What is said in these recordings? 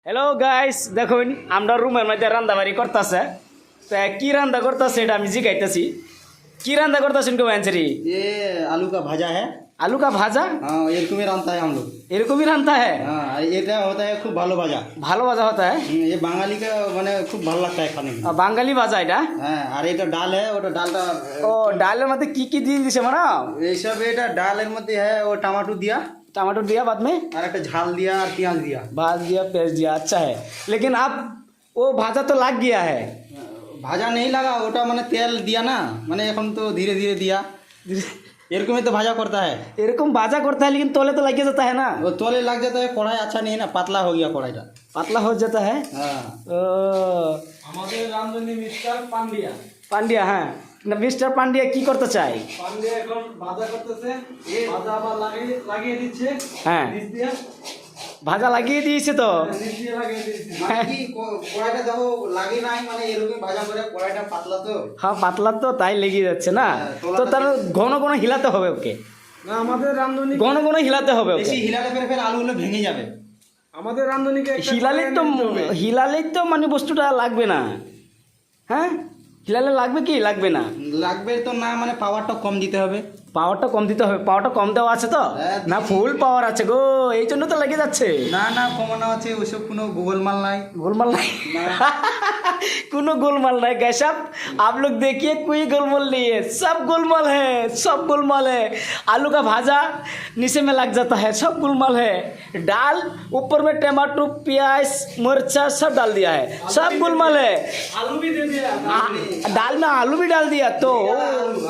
Hello guys, দেখুন আমরা রুমের মধ্যে রান্দাবাড়ি করতেছে। তো কি রান্না করতেছে এটা আমি জিগাইতেছি। কি রান্না করতেছেন কেউ আনসারি? ये आलू का भाजा है। आलू का भाजा? हाँ, एरकम ही रांधता है हम लोग। এরকম ही রান্না है? हाँ, ये क्या होता है, खूब भालो भाजा। ভালো ভাজা হতা है? ये बंगाली का मैंने खूब ভালো लगता है खाने में। বাঙালি ভাজা এটা? हाँ, और ये डाल है, वो डालटा ও ডালের মধ্যে কি কি দিয়ে দিছে মানে? ये सब ये डालेर मध्य है, वो टमाटो दिया टमाटर दिया बाद में, और एक झाल दिया और प्याज दिया। भाज दिया, प्याज दिया, अच्छा है। लेकिन अब वो भाजा तो लग गया है। भाजा नहीं लगा, ওটা মানে তেল दिया ना, মানে এখন তো धीरे धीरे दिया। एरकम ही तो भाजा करता है। এরকম ভাজা করতে है, लेकिन तोले तो लग जाता है ना। वो तोले लग जाता है, कढ़ाई अच्छा नहीं है ना, पतला हो गया कढ़ाईটা। पतला हो जाता है। हाँ, আমাদের রামধনী মিস্টার পান্ডিয়া পান্ডিয়া, হ্যাঁ না, মিস্টার পান্ডিয়া কি করতে চাই? পান্ডিয়া এখন ভাজা করতেছে, ভাজা আবার লাগিয়ে দিচ্ছে। হ্যাঁ, নিচ দিয়ে ভাজা লাগিয়ে দিয়েছে তো। নিচ দিয়ে লাগিয়ে দিচ্ছে। মানে কি কড়াইটা যাবো লাগে নাই, মানে এরকম ভাজা করে কড়াইটা পাতলা তো। হ্যাঁ, পাতলা তো, তাই লেগে যাচ্ছে না। তো তার ঘন ঘন হিলাতে হবে ওকে, না আমাদের রামধনী ঘন ঘন হিলাতে হবে ওকে। বেশি হিলালে ফের আলুগুলো ভেঙে যাবে। আমাদের রামধনীকে একটা হিলালেই তো, কড়াই নিতে হবে। হিলালেই তো মানে বস্তুটা লাগবে না। হ্যাঁ, হিলালে লাগবে কি লাগবে না? লাগবে তো না, মানে পাওয়ারটা কম দিতে হবে। পাওয়ারটা কম দিতে হবে। পাওয়ারটা কম দেওয়া আছে তো হ্যাঁ, না? ফুল পাওয়ার আছে গো, এই জন্য তো লেগে যাচ্ছে। না না, কমানো আছে, ওইসব কোনো গোলমাল নাই। गोलमाल नहीं, कोनो गोलमाल नहीं गैस। आप लोग देखिए, कोई गोलमाल नहीं है, सब गोलमाल है, सब गोलमाल है। आलू का भाजा नीचे में लग जाता है, सब गोलमाल है। दाल ऊपर में टमाटर प्याज मिर्चा सब डाल दिया है, सब गोलमाल है। आलू भी दे दिया। दाल में आलू भी डाल दिया तो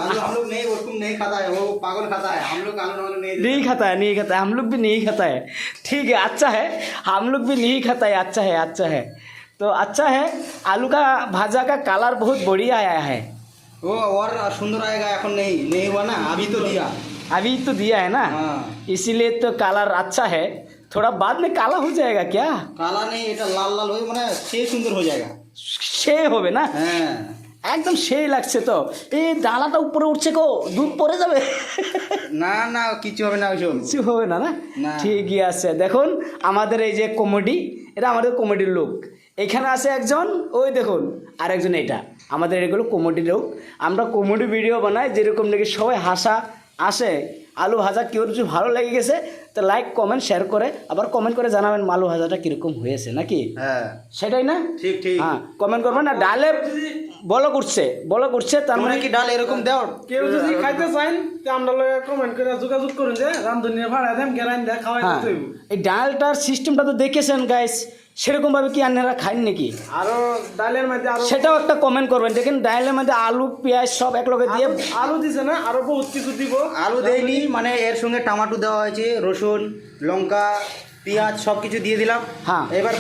आलू हम लोग नहीं, ओरकम नहीं खाता है, वो पागल खाता है। हम लोग आलू वालू नहीं नहीं खाता है, नहीं खाता है, हम लोग भी नहीं खाता है। ठीक है, अच्छा है, हम लोग भी नहीं खाता है, अच्छा है, अच्छा है। तो अच्छा है, आलू का भाजा का कलर बहुत बढ़िया आया है। वो और सुंदर आएगा, এখন नहीं नहीं हुआ ना, अभी तो दिया। अभी तो दिया है ना, हाँ, इसीलिए तो कलर अच्छा है। थोड़ा बाद में काला हो जाएगा क्या? কালা নেই, এটা লাল লাল হয়ে মানে সেই সুন্দর হয়ে যায়গা। সে হবে না, হ্যাঁ, একদম সেই লাগছে তো। এই ডালাটা উপরে উঠছে গো, দুধ পড়ে যাবে। না না, কিছু হবে না ওইসব। কিছু হবে না, না না। ঠিকই আছে। দেখুন আমাদের এই যে কমেডি, এটা আমাদের কমেডির লোক। এখানে আছে একজন, ওই দেখুন আরেকজন। এটা আমাদের এগুলো কমেডি লোক। আমরা কমেডি ভিডিও বানাই, যেরকম নাকি সবাই হাসা আসে। আলু ভাজা কেউ কিছু ভালো লেগে গেছে তো লাইক কমেন্ট শেয়ার করে, আবার কমেন্ট করে জানাবেন আলু ভাজাটা কীরকম হয়েছে নাকি, হ্যাঁ সেটাই না? ঠিক ঠিক। হ্যাঁ, কমেন্ট করবেন। না ডালে বলো করছে, বলো করছে, তার তোমরা মানে কি ডাল এরকম দাও? কেউ যদি খাইতে চান তো আমরা লগে কমেন্ট করে যোগাযোগ করুন যে রামধনী ভাড়া দেন, গেরাইন দেয়, খাওয়াই হ্যাঁ, দিতে হইব। এই ডালটার সিস্টেমটা তো দেখেছেন গাইস, সেরকমভাবে কি আপনারা খান নাকি? আরো ডালের মধ্যে আরো সেটাও একটা কমেন্ট করবেন। দেখেন ডালের মধ্যে আলু পেঁয়াজ সব এক লগে দিয়ে, আলু দিছে না, আরো বহুত কিছু দিব। আলু দেয়নি, মানে এর সঙ্গে টমেটো দেওয়া হয়েছে, রসুন লঙ্কা পেঁয়াজ সব কিছু দিয়ে দিলাম। হ্যাঁ। এবার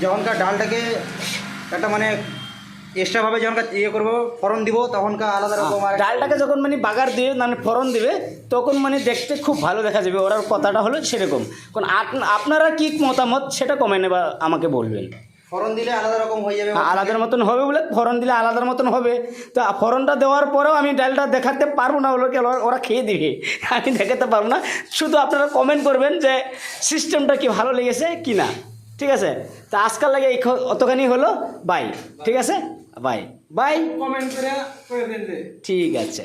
যখনকার ডালটাকে একটা মানে এক্সট্রাভাবে যখন ইয়ে করবো, ফোড়ন দিব, তখনকার আলাদা রকম আর ডালটাকে যখন মানে বাগার দিয়ে মানে ফোড়ন দিবে, তখন মানে দেখতে খুব ভালো দেখা যাবে। ওরার কথাটা হলো সেরকম। কারণ আপনারা কি মতামত সেটা কমেন্টে বা আমাকে বলবেন। ফোড়ন দিলে আলাদা রকম হয়ে যাবে। আলাদার মতন হবে বলে, ফোড়ন দিলে আলাদার মতন হবে। তো ফোড়নটা দেওয়ার পরেও আমি ডালটা দেখাতে পারবো না, ওদেরকে ওরা খেয়ে দিবে, আমি দেখাতে পারবো না। শুধু আপনারা কমেন্ট করবেন যে সিস্টেমটা কি ভালো লেগেছে কি না। ঠিক আছে, তো আজকাল লাগে এই অতখানি হলো। বাই, ঠিক আছে, বাই বাই, কমেন্ট করে দেন যে ঠিক আছে।